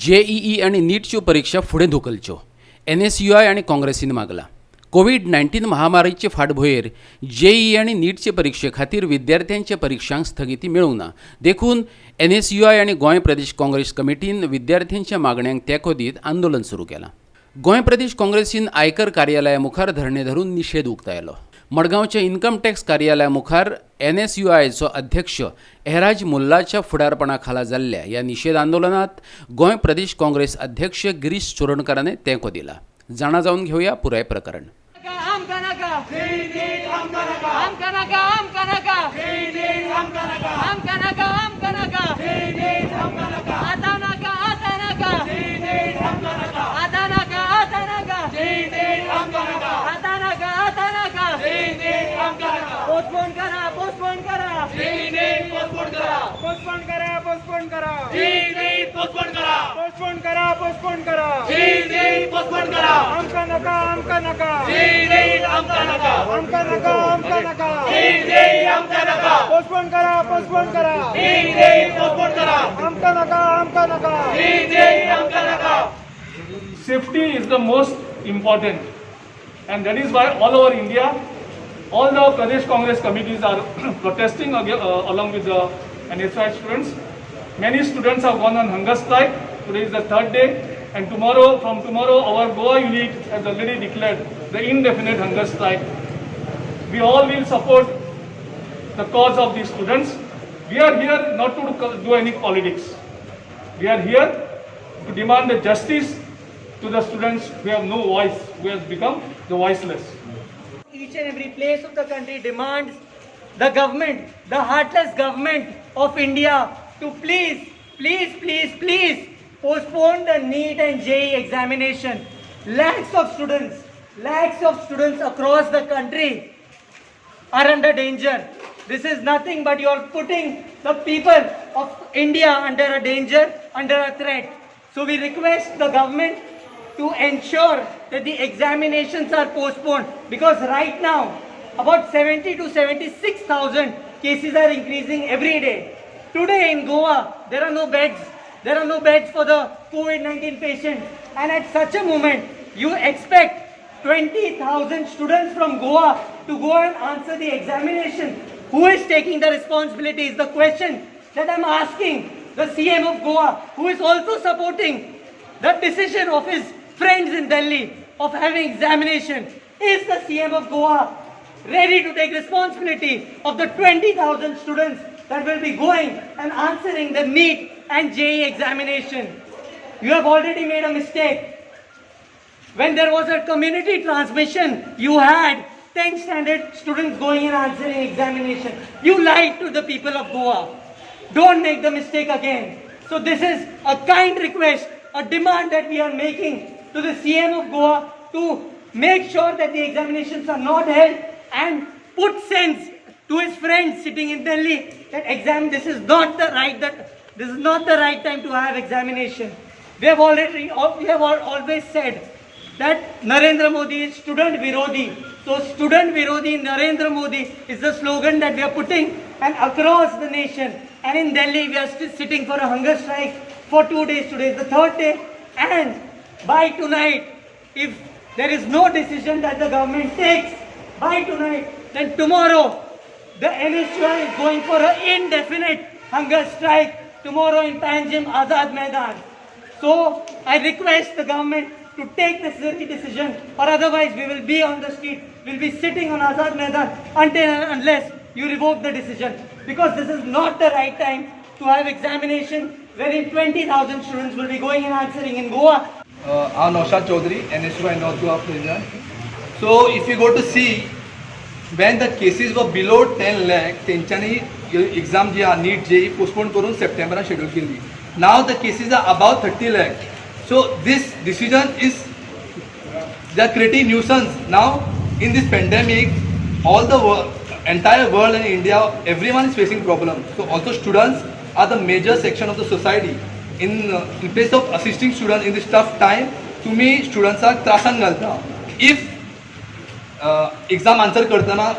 JEE आणि नीटच्यो परीक्षा फुडें धुकलच्यो NSUI आणि काँग्रेसीन मागला. कोविड-19 महामारीचे फाटभुंयेर JEE आणि नीटचे परीक्षे खातीर विद्यार्थ्यांच्या परीक्षांक स्थगिती मेळूंक ना. देखून NSUI आणि गोंय प्रदेश काँग्रेस कमिटीन विद्यार्थ्यांच्या मागण्यांक तेंको दीत आंदोलन सुरू केलां. गोंय प्रदेश काँग्रेसीन आयकर कार्यालया मुखार धरणे धरून निषेध उक्तायलो. मडगांवच्या इन्कम टॅक्स कार्यालया मुखार NSUIचो अध्यक्ष एहराज मुल्लाच्या फुडारपणा जाल्ल्या ह्या निषेध आंदोलनात गोंय प्रदेश काँग्रेस अध्यक्ष गिरीश चोरणकारान तेंको दिला. जाणा जावन घेवया पुराय प्रकरण. Safety is the most important, and that is why all over India, all the Pradesh Congress committees are protesting along with the NSUI students. Many students have gone on hunger strike. Today is the third day, and from tomorrow, our Goa unit has already declared the indefinite hunger strike. We all will support the cause of these students. We are here not to do any politics. We are here to demand the justice to the students who have no voice, who have become the voiceless. Each and every place of the country demands the government, the heartless government of India, to please postpone the NEET and JEE examination. Lakhs of students across the country are under danger. This is nothing but you are putting the people of India under a danger, under a threat. So we request the government to ensure that the examinations are postponed, because right now about 70 to 76,000 cases are increasing every day. Today in Goa there are no beds. There are no beds for the COVID-19 patients, and at such a moment you expect 20,000 students from Goa to go and answer the examination. Who is taking the responsibility is the question that I'm asking the CM of Goa, who is also supporting the decision of his friends in Delhi of having examination. Is the CM of Goa ready to take responsibility of the 20,000 students that will be going and answering the NEET and JEE examination? You have already made a mistake. When there was a community transmission, you had 10th standard students going and answering examination. You lied to the people of Goa. Don't make the mistake again. So this is a kind request, a demand that we are making to the CM of Goa to make sure that the examinations are not held, and put sense to his friends sitting in Delhi that this is not the right time to have examination. We have always said that Narendra Modi is student Virodhi. So student Virodhi Narendra Modi is the slogan that we are putting and across the nation. And in Delhi we are still sitting for a hunger strike for 2 days. Today is the third day, and by tonight, if there is no decision that the government takes by tonight, then tomorrow the NSUI is going for an indefinite hunger strike tomorrow in Panjim Azad Maidan. So I request the government to take this decision, or otherwise we will be on the street, we will be sitting on Azad Maidan until and unless you revoke the decision, because this is not the right time to have examination wherein 20,000 students will be going and answering in Goa. I'm Naushad Chaudhary, NSUI North Goa President. So if you go to see, when the cases were below 10 lakh, तेंच्यांनी exam जी आहे NEET JEE postpone करून September schedule केली. Now the cases are above 30 lakh. So this decision is, they are creating nuisance. Now in this pandemic, all the entire world and India, everyone is facing problems. So also students are the major section of the society. In place of assisting students in this tough time, to me students are त्रासान घालता. If exam answer करताना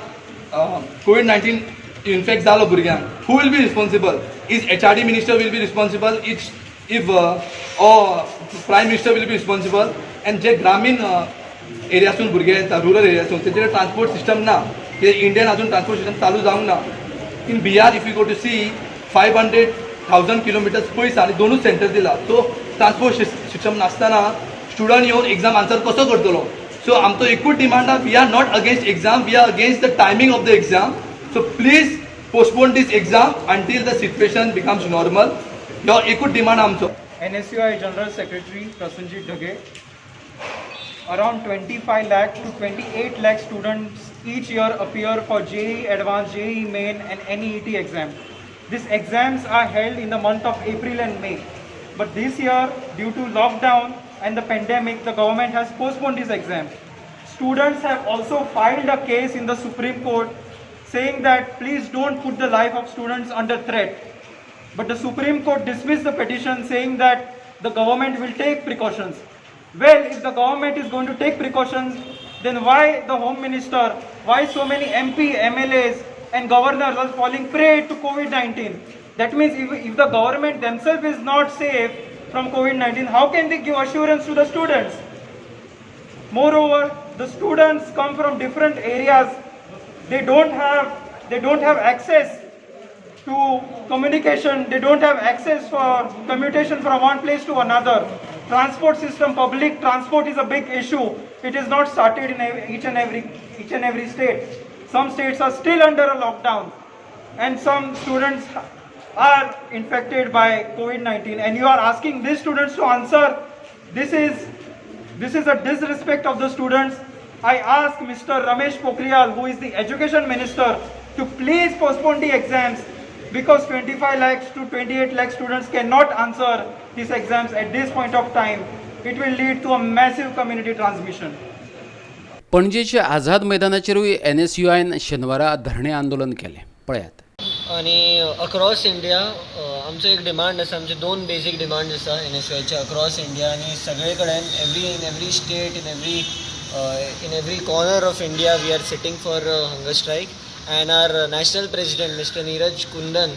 COVID-19 infect झालो भुरग्यांक, who will be responsible? Is HRD minister will be responsible? Is if or Prime Minister will be responsible, and जे ग्रामीण एरियासून भुरगे येता rural एरियासून तेजेर transport system ना, हे इंडियन अजून ट्रान्सपोर्ट सिस्टम चालू जावंक ना. In Bihar if you go to see 500,000 kilometres पयस आनी दोनूच सेंटर दिला. सो ट्रान्सपोर्ट सिस्टम नासतना स्टुडंट येवन एग्जाम आन्सर कसो करतलो. सो आमचो एकूच डिमांड आहा, we are not against exam, we are against the timing of the exam. So please postpone this exam until the situation becomes normal. Your ekut demand आमचो. NSUI General Secretary Prasenjit Dhage. Around 25 lakh to 28 lakh students each year appear for JEE Advanced, JEE Main and NEET exam. These exams are held in the month of April and May. But this year, due to lockdown and the pandemic, the government has postponed these exams. Students have also filed a case in the Supreme Court saying that please don't put the life of students under threat. But the Supreme Court dismissed the petition saying that the government will take precautions. Well, if the government is going to take precautions, then why the Home Minister, why so many MP, MLAs and governors are falling prey to COVID-19? That means if the government themselves is not safe from COVID-19, how can they give assurance to the students? Moreover, the students come from different areas. They don't have access to communication. They don't have access for commutation from one place to another. Transport system, public transport is a big issue. It is not started in each and every state. Some states are still under a lockdown, and some students are infected by COVID-19. And you are asking these students to answer. This is a disrespect of the students. I ask Mr. Ramesh Pokhriyal, who is the Education Minister, to please postpone the exams because 25 lakhs to 28 lakh students cannot answer these exams at this point of time. It will lead to a massive community transmission. पणजेच्या आझाद मैदानाचेरूय NSUIन शेनवारा धरणे आंदोलन केले. पळयात. आणि across India आमचो एक demand आसा, आमचे दोन बेसीक डिमांड आसा NSUIचे अक्रॉस इंडिया आनी सगळे कडेन in every state in every corner of India we are sitting for hunger strike, and our national president Mr. Neeraj Kundan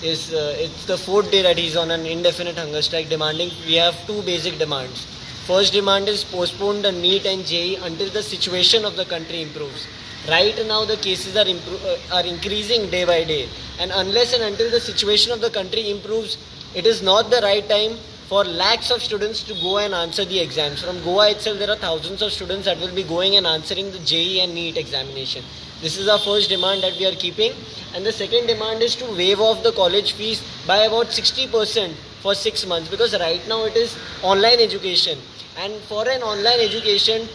is it's the fourth day that he's on an indefinite hunger strike demanding. We have two basic demands. First demand is postpone the NEET and JEE until the situation of the country improves. Right now the cases are increasing day by day, and unless and until the situation of the country improves, it is not the right time for lakhs of students to go and answer the exams. From Goa itself, there are thousands of students that will be going and answering the JEE and NEET examination. This is our first demand that we are keeping. And the second demand is to waive off the college fees by about 60% for 6 months, because right now it is online education. And for an online education,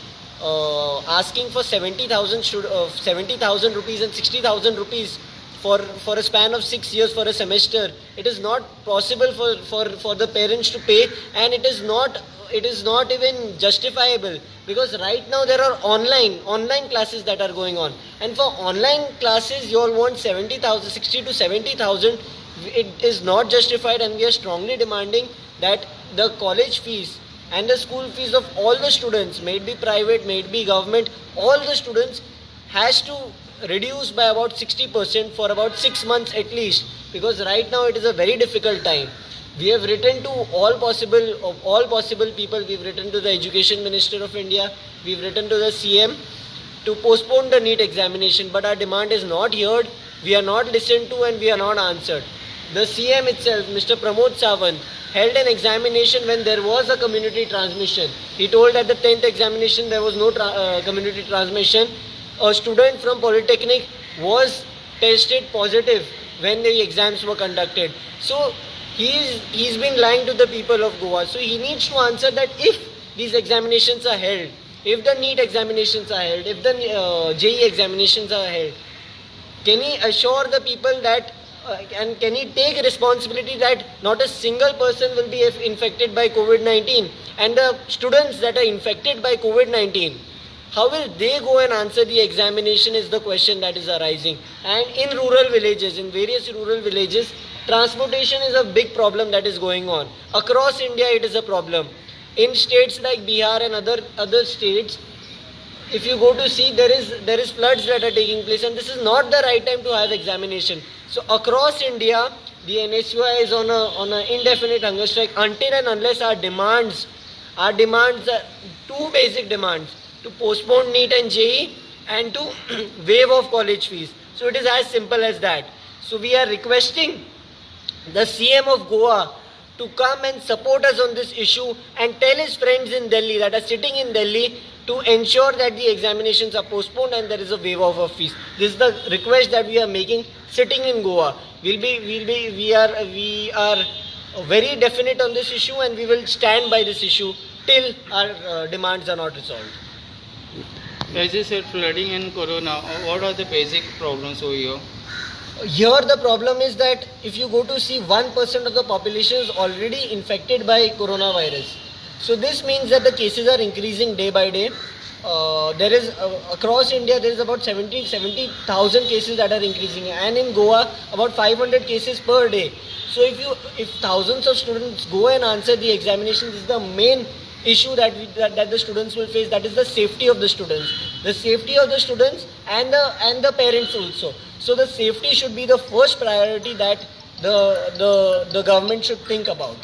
asking for 70,000 rupees and 60,000 rupees for a span of 6 years for a semester, it is not possible for the parents to pay, and it is not even justifiable, because right now there are online classes that are going on, and for online classes you all want 60 to 70,000. It is not justified, and we are strongly demanding that the college fees and the school fees of all the students, may it be private, may it be government, all the students has to reduce by about 60% for about 6 months at least, because right now it is a very difficult time. We have written to all possible people. We've written to the Education Minister of India, we've written to the CM to postpone the NEET examination, but our demand is not heard, we are not listened to, and we are not answered. The CM itself, Mr. Pramod Sawant, held an examination when there was a community transmission. He told at the 10th examination there was no community transmission. A student from Polytechnic was tested positive when the exams were conducted. So he's been lying to the people of Goa. So he needs to answer that if these examinations are held, if the NEET examinations are held, if the JEE examinations are held, can he assure the people that and can he take responsibility that not a single person will be infected by COVID-19, and the students that are infected by COVID-19, how will they go and answer the examination is the question that is arising. And in rural villages, in various rural villages, transportation is a big problem that is going on. Across India it is a problem. In states like Bihar and other states, if you go to see, there is floods that are taking place, and this is not the right time to have examination. So across India, the NSUI is on an indefinite hunger strike until and unless our demands are two basic demands: to postpone NEET and JEE and to waive off college fees. So it is as simple as that. So we are requesting the CM of Goa to come and support us on this issue and tell his friends in Delhi that are sitting in Delhi to ensure that the examinations are postponed and there is a waive off of fees. This is the request that we are making sitting in Goa. We are very definite on this issue and we will stand by this issue till our demands are not resolved. As you said, flooding and corona, what are the basic problems over here? Here the problem is that if you go to see 1% of the population is already infected by coronavirus. So this means that the cases are increasing day by day. There is across India there is about 70,000 cases that are increasing, and in Goa about 500 cases per day. So if thousands of students go and answer the examinations, this is the main issue that the students will face. That is the safety of the students, and the parents also. So the safety should be the first priority that the government should think about.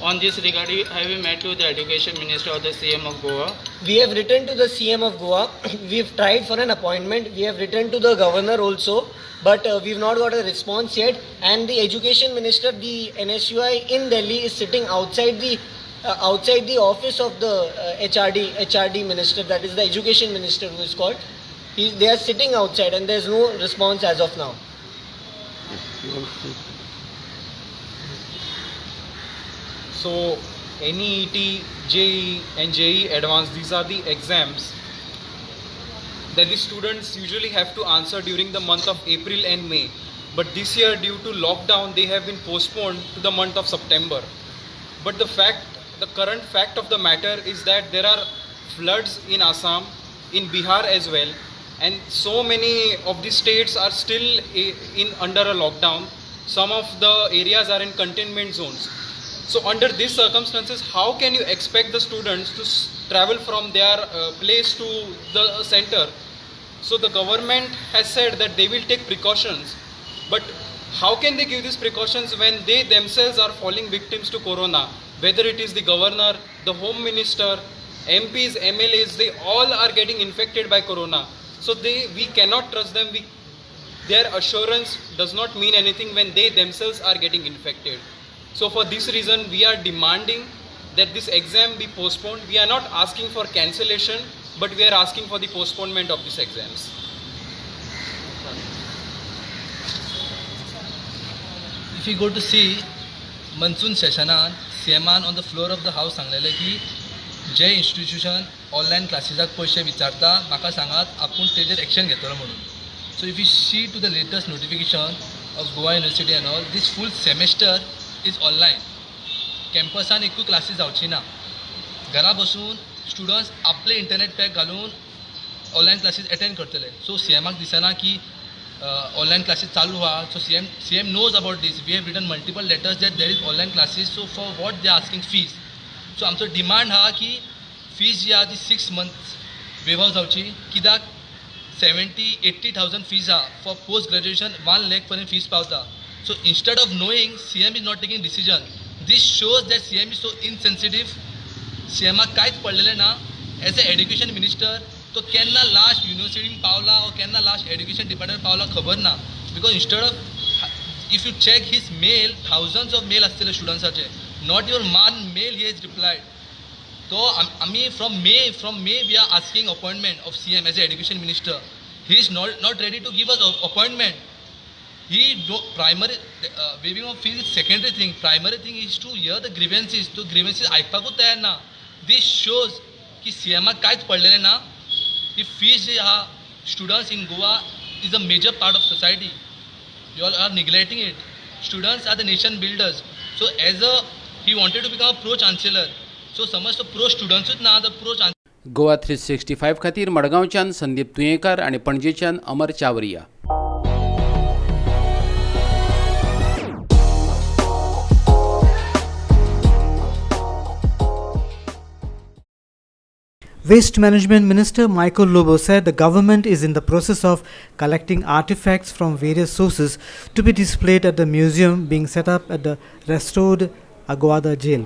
On this regard, have you met with the Education Minister or the CM of Goa? We have written to the CM of Goa. We've tried for an appointment. We have written to the governor also, but we've not got a response yet. And the Education Minister, the NSUI in Delhi, is sitting outside the office of the HRD Minister. That is the Education Minister who is called. They are sitting outside, and there is no response as of now. So NEET, JEE and JEE Advanced, these are the exams that the students usually have to answer during the month of April and May. But this year, due to lockdown, they have been postponed to the month of September. But the current fact of the matter is that there are floods in Assam, in Bihar as well, and so many of the states are still under a lockdown. Some of the areas are in containment zones. So under these circumstances, how can you expect the students to travel from their place to the center? So the government has said that they will take precautions, but how can they give these precautions when they themselves are falling victims to corona? Whether it is the governor, the home minister, MPs, MLAs, they all are getting infected by corona. So we cannot trust them. Their assurance does not mean anything when they themselves are getting infected. So for this reason, we are demanding that this exam be postponed. We are not asking for cancellation, but we are asking for the postponement of these exams. If you go to see monsoon sessionan, CMan on the floor of the house सांगलेले की जे institution online classesak पैसे विचारता म्हाका सांगात आपूण तेजेर action घेतलो म्हणून. So if you see to the latest notification of Goa University and all, this full semester is online. कॅम्पसान एकूय क्लासीस जावची ना. घरा बसून स्टुडंट्स आपले इंटरनेट पॅक घालून ऑनलायन क्लासीस अटेंड करतले. सो CMाक दिसना की ऑनलायन क्लासीस चालू आहा. सो CM knows about this. We have written multiple letters that there is online classes. So for what they are asking fees. So आमचो डिमांड आहा की फीज जी आहा ती 6 months वेव्ह जावची. कित्याक 70,000-80,000 fees आहा. फॉर पोस्ट ग्रॅज्युएशन 1 lakh पर्यंत fees पावता. So instead of knowing, CM is not taking decision. This shows that CM is so insensitive. CMाक कांयच पडलेलें ना. एज ए एड्युकेशन मिनिस्टर तो केन्ना लास्ट युनिवर्सिटीन पावला वा केन्ना लास्ट एड्युकेशन डिपार्टमेंट पावला खबर ना. Because instead of if you check his mail, thousands of mail आसतले स्टुडंट्साचे. Not your one mail he has replied. तो आमी from May we are asking appointment of CM as a education minister. He is not ready to give us appointment. Primary waiving of fees is secondary thing. Primary thing is to hear the grievances. तो grievances आयकपाकूच तयार ना. This shows की CMाक कांयच पडलेलें ना. ही fees जी आहा students in Goa is a major part of society. You all are neglecting it. Students are the nation builders. So he wanted to become a pro chancellor. So समज तो pro students ना, the pro chancellor. Goa 365 खातीर मडगांवच्यान संदीप तुयेंकार आनी पणजेच्यान अमर Chawariya. Waste Management Minister Michael Lobo said the government is in the process of collecting artifacts from various sources to be displayed at the museum being set up at the restored Aguada jail.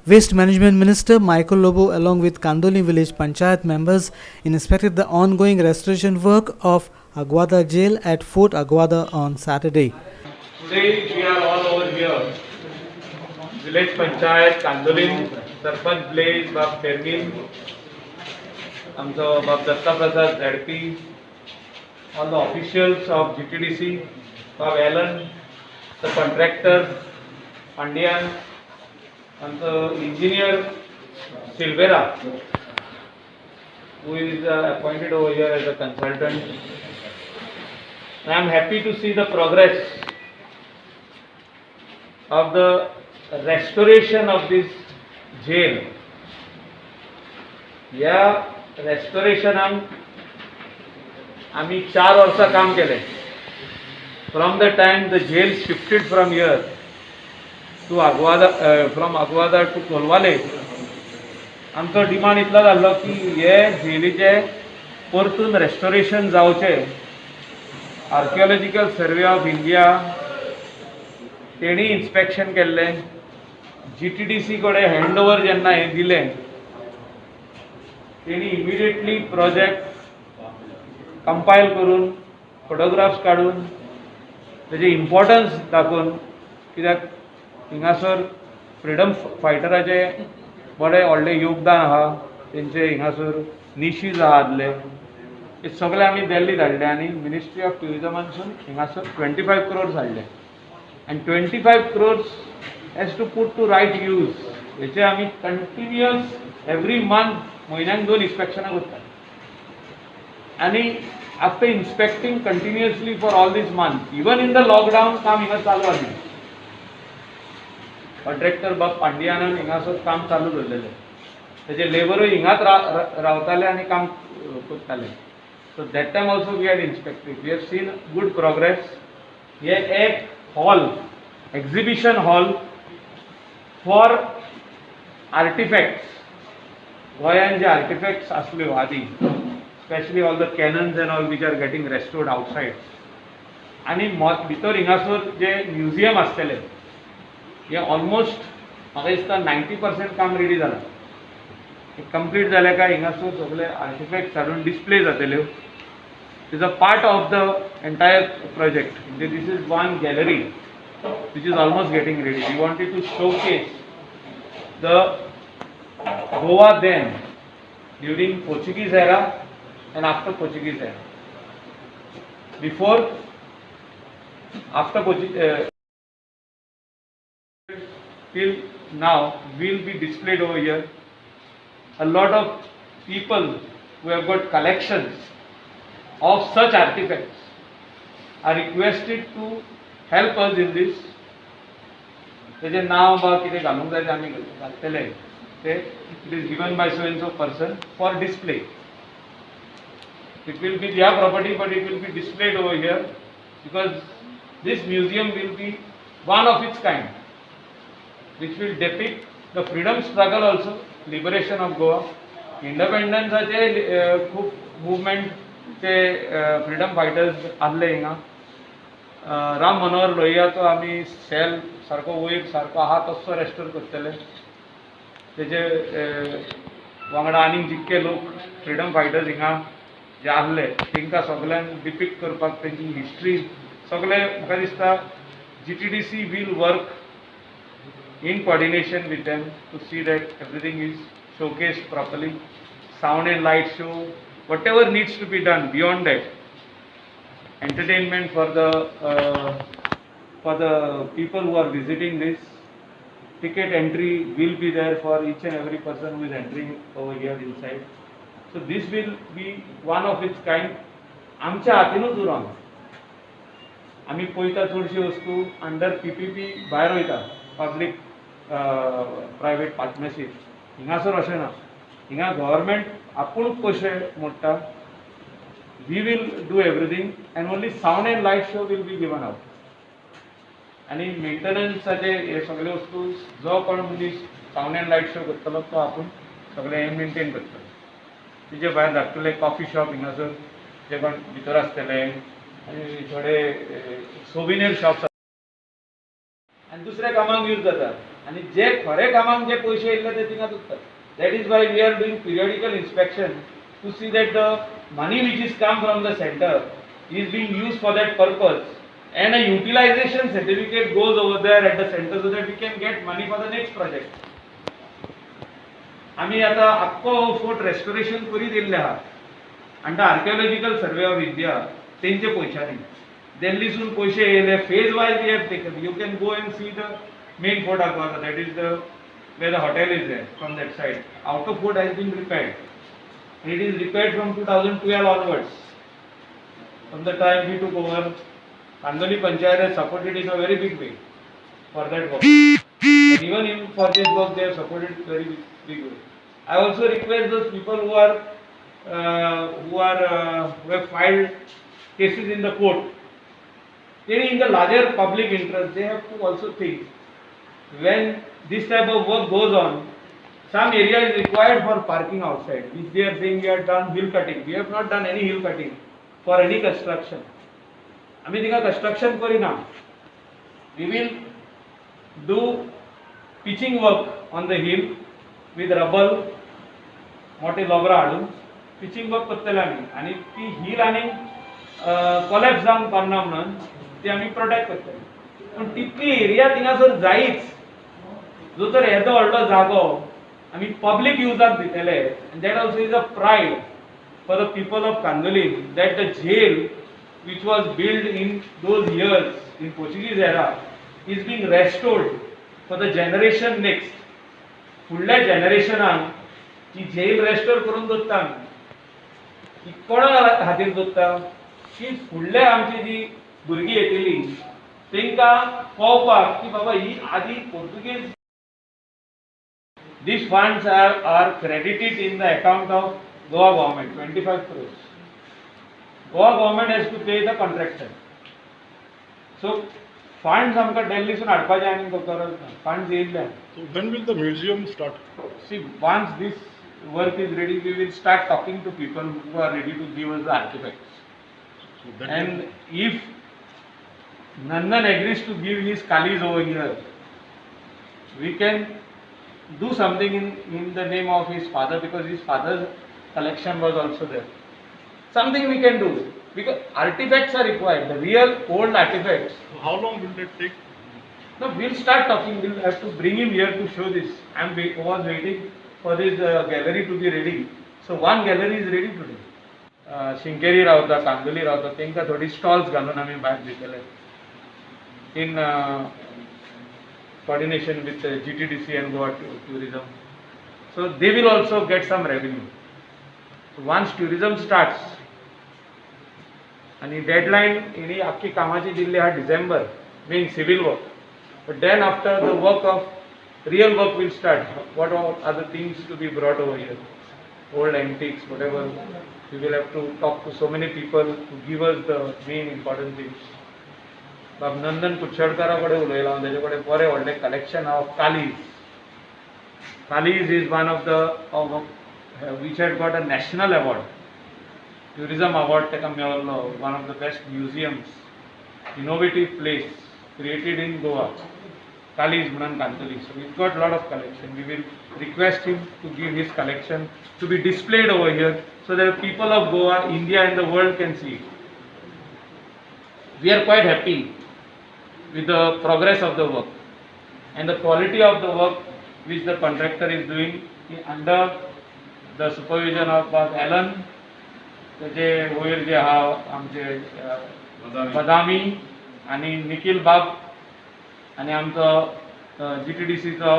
Waste Management Minister Michael Lobo along with Kandoli Village Panchayat members inspected the ongoing restoration work of Aguada jail at Fort Aguada on Saturday. Today we are all over here. Village Panchayat, Kandolin, Sarpanch Blaze, Bab Fermin, Amso Bab Datta Prasad, ZP, all the officials of GTDC, Bab Alan, the contractor, Pandian, and the engineer Silvera, who is appointed over here as a consultant. I am happy to see the progress of the restoration of this jail. या रेस्टोरेशनाक आम्ही 4 वर्सां काम केले. From the time the jail shifted from here to Aguada, from Aguada to Kolwale, आमचो demand इतलो जाल्लो की हे जेलीचे परतून रेस्टोरेशन जावचे. आर्किओलॉजिकल सर्वे ऑफ इंडिया तेणी इन्स्पेक्शन केल्लें, GTDC कडेन हँडओवर जेन्ना हे दिलें तेणी इमिडिएटली प्रोजेक्ट कंपायल करून फोटोग्राफ्स काडून तेजे इम्पॉर्टन्स दाखोवन, कित्याक हिंगासर फ्रिडम फायटराचे बरें व्हडलें योगदान आहा, तेंचे हिंगासर निशीज आहा आदले, हे सगळे आमी दिल्ली धाडले आनी मिनिस्ट्री ऑफ ट्युरिजमानसून हिंगासर 25 crores हाडले. And 25 crores has to put to right use. हेचे आमी कंटिन्युअस एवरी मंथ म्हयन्याक 2 इन्स्पेक्शनां करतात. आनी after inspecting continuously for all these month, even in the lockdown काम हिंगा चालू आसलें. कॉन्ट्रॅक्टर बाब पांडियानान हिंगासर काम चालू दवरलेलें. तेजे लेबरूय हिंगाच रावताले आनी काम करताले. So that time also we had inspected. We have seen good progress. हे एक hall, exhibition hall for artifacts. गोंयान जे artifacts आसल्यो आदी, especially all the cannons and all which are getting restored outside. आनी भितर हिंगासर जे म्युजियम आसतले, हे ऑलमोस्ट म्हाका दिसता 90% काम रेडी जालां. कंप्लीट जाले काय हिंगासर सगळे आर्टिफॅक्ट्स हाडून डिस्प्ले जातल्यो. Is a part of the entire project. This is one gallery which is almost getting ready. We wanted to showcase the Goa then, during Portuguese era and after Portuguese era. Before, after Portuguese, till now will be displayed over here. A lot of people who have got collections of such artifacts are requested to help us in this. तेजे नाव बा कितें घालूंक जाय आमी घालतले ते, it is given by so and so person for display. It will be their property, but it will be displayed over here because this museum will be one of its kind, which will depict the freedom struggle also, liberation of Goa, independence चे खूप movement चे freedom fighters आसले हिंगा. राम मनोहर लोहियाचो आमी cell सारको वयर सारको आहा तसो रेस्टोर करतले. तेजे वांगडा आनीक जितके लोक फ्रीडम फायटर्स हिंगा जे आसले तांकां सगळ्यांक डिपिक्ट करपाक तेंची हिस्ट्री सगळे म्हाका दिसता GTDC will work in coordination with them to see that everything is showcased properly. Sound and light show, whatever needs to be done beyond that, entertainment for the people who are visiting this, ticket entry will be there for each and every person who is entering over here inside. So this will be one of its kind. आमच्या हातीनूच उरोंक. आमी पळयता चडशी वस्तू under PPP भायर वयता, public private partnership. हिंगासर अशें ना. हिंगा गव्हर्मेंट आपुणूच पयशे मोडटा. We will do everything and only sound and light show will be given out. आणि मेंटेनन्साचे हे सगळे वस्तू जो कोण मनीस साऊंड अँड लाईट शो करतलो तो आपूण सगळे मेंटेन करतलो. तिचे भायर धाकटुले कॉफी शॉप हिंगासर जे कोण भितर आसतले आनी थोडे सोविनियर शॉप्स आनी दुसऱ्या कामाक यूज जाता आनी जे खरे कामाक जे पयशे येयल्ले ते थिंगाच उत्तात. That is why we are doing periodical inspection to see that the money which is come from the center is being used for that purpose and a utilization certificate goes over there at the center so that we can get money for the next project. आमी आता आख्खो fort restoration करीत येयल्ले आहा आनी तो archaeological survey of India तेंचे पयशांनी दिल्लीसून पयशे येयले phase wise we have taken. You can go and see the main fort Aguada, that is the where the hotel is there from that side. Outer fort has been repaired. It is repaired from 2012 onwards. From the time we took over, Kandoli Panchayat has supported in a very big way for that work. And even for this work, they have supported very big way. I also request those people who have filed cases in the court. They in the larger public interest, they have to also think when this type of work goes on, some area is required for parking outside, which they are saying we have done hill cutting. We have not done any hill cutting for any construction. आमी थिंगा construction Kareena. We will do pitching work on the hill with rubble, मोटे लोबरा हाडून pitching work करतले आमी आनी ती hill आनी collapse जावंक पावना म्हणून ती आमी protect करतले. पण तितली एरिया थिंगासर जायच जो तर येदो व्हडलो जागो आमी पब्लीक युजाक दितले. And that also is a pride for the people of Candolim that the jail which was built in those years in Portuguese era is being restored for the generation next. फुडल्या जनरेशनाक ही जेल रेस्टोर करून दवरता आमी. ही कोणा खातीर दवरता की फुडल्या आमची जी भुरगीं येतली तांकां कळपाक की बाबा ही आदी Portuguese. These funds are credited in the account of Goa government, 25 crores. Goa government has to pay the contractor. So funds आमकां दिल्लीसून हाडपाचें आनी गरज ना. funds येयल्ले. So when will the museum start? See, once this work is ready, we will start talking to people who are ready to give us the artifacts. So And if Nandan agrees to give his kalis over here, we can do something in the name of his father, because his father's collection was also there. Something we can do because artifacts are required, the real old artifacts. So how long will that take? No, we'll start talking. We'll have to bring him here to show this. I was waiting for this gallery to be ready. So one gallery is ready today. Shinkeri रावता, कांदोली रावता, तेंकां थोडी stalls घालून आमी भायर दितले in coordination with GTDC and Goa Tourism. So they will also get some revenue. So once tourism starts, and the deadline in akki kamachi dilli ha December, being civil work. But then after the work of real work will start. What are the things to be brought over here? Old antiques, whatever. We will have to talk to so many people to give us the main important things. बाब नंदन कुशळकारा कडेन उलयलो हांव. तेजे कडेन बरें व्हडलें collection of kalij. Kalij is one of the which had got a national award, tourism award ताका मेळ्ळो. one of the best museums, innovative place created in Goa, Kali's म्हणून कांतोली. So he's got lot of collection. We will request him to give his collection to be displayed over here so that people of Goa, India and the world can see it. We are quite happy with the progress of the work and the quality of the work which the contractor is doing under the supervision of Bob Allen, तेजे वयर जे आहा आमचे बदामी आनी निखिल बाब आनी आमचो GTDCचो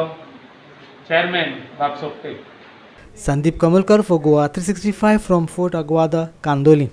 chairman बाब Sopte. Sandeep Kamalkar for Goa 365 from Fort Aguada, Kandoli.